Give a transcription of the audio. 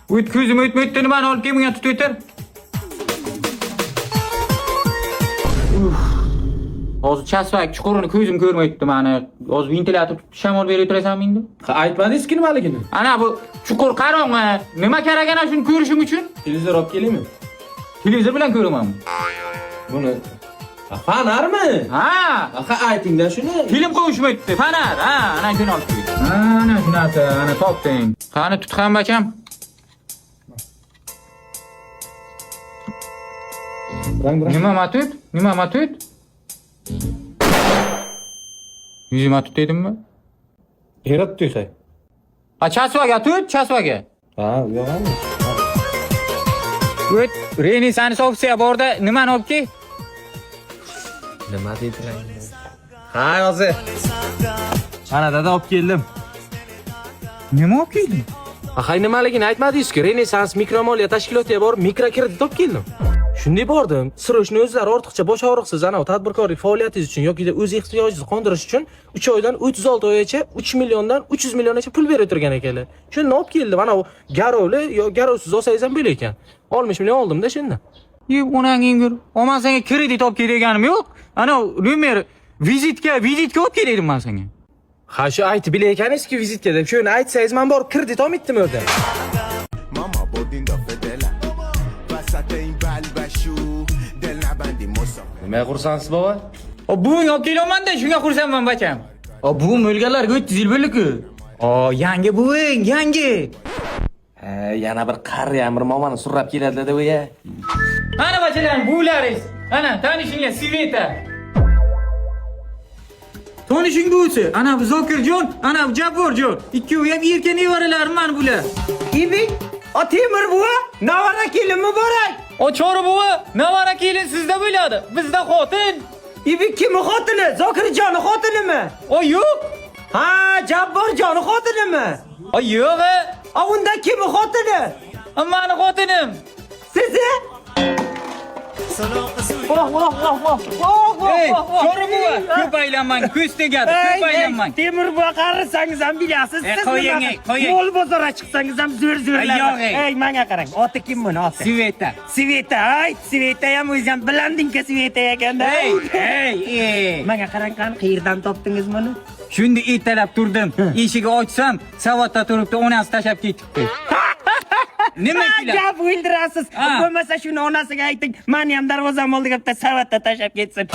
Uyt ko'zim o'tmaydi, nimani olib kelmay tutib o'tir. Hozir chasvak chuqurini ko'zim ko'rmaydi mani. Hozir ventilyator shamol berib o'tirasanmi endi? Aytmadingizki nimaligini? Ana bu chuqur qarong'i. Nima kerak ana shuni ko'rishim uchun? Televizor olib kelaymi? Televizor bilan ko'ramanmi? Buni fanarmi? Ha, aytingda shuni. film qo'yishmaydi. Fanar. Ha, ana shuni olib kel. Ana shu narsa, ana topding. Qani tutqan bakam. Nima matut? Nima matut? Yuzima tut dedimmi? Erib tuyqay. Ha, chasvaga tut, chasvaga. Ha, yo'qmi? O't, Renesans opsiya borda, nimani olib kel? Nima deydilar? Ha, hozir. Ana dada olib keldim. Nima olib kelding? Axay nimaligini aytmadingiz-ku. Renesans mikromoliya tashkilotiga borib mikrokredit olib keldim. Shunday bordim. Srochni o'zlari ortiqcha bosh og'riqsiz ana tadbirkorlik faoliyatingiz uchun yoki o'z ehtiyojingizni qondirish uchun 3 oydan 36 oygacha 3 milliondan 300 milliongacha pul berib o'tirgan ekanlar. Shuni olib keldim. Ana garovli yo garovsiz olsangiz ham bo'lar ekan. 60 million oldim-da shundan. Yeb onangning bir. Oman senga kredit olib kelganim yo'q. Ana nomer vizitka olib keldim men senga. Ha, shu aytib bilayotganingiz-ku vizitka deb. Shuni aytsangiz men borib kredit olmaydim o'rda. Nima qursansiz baba? O buving olib kelaman-da, shunga xursandman bacham. O buvim o'lganlarga 300 yil bo'ldi-ku. O yangi buving, yangi. Yana bir qari amir momani surrab keladi-da o'ya. Ana bachalar, buvlaringiz. Ana tanishinglar Sveta. Tanishing buvisi. Ana bu Zokirjon, ana bu Jabborjon. Ikkovi ham erka nevaralarim mana bular. İbik, o Temur buva, navara kelin mübarek. O Chori buvi, navara kelin sizda bo'ladi. Bizda xotin. İbik kimi xotini? Zokirjonning xotinimi? O yo'q. Ha, Jabborjonning xotinimi? O yo'q. A unda kimi xotini? Mani xotinim. Sizi? Ey, Chori buvi, ko'p aylanmang, ko'z tegadi, ko'p aylanmang. Temur buva qarisangiz ham bilasiz. Siz qo'ying, qo'ying. Mo'l bozorga chiqsangiz ham zo'r-zo'rlar. Ey, menga qarang. Oti kim buni oti? Sveta. Sveta, ay, Sveta ham o'zi ham bilandingki Sveta ekanda. Ey. Menga qarang, qani qayerdan topdingiz buni? Shunda ertalab turdim. Eshigi ochsam, savatda turibdi, onasi tashab ketibdi. Nima qilar? Gap o'ldirasiz. Bo'lmasa shuni onasiga ayting, meni ham darvozam oldiga bitta savatda tashab ketsin.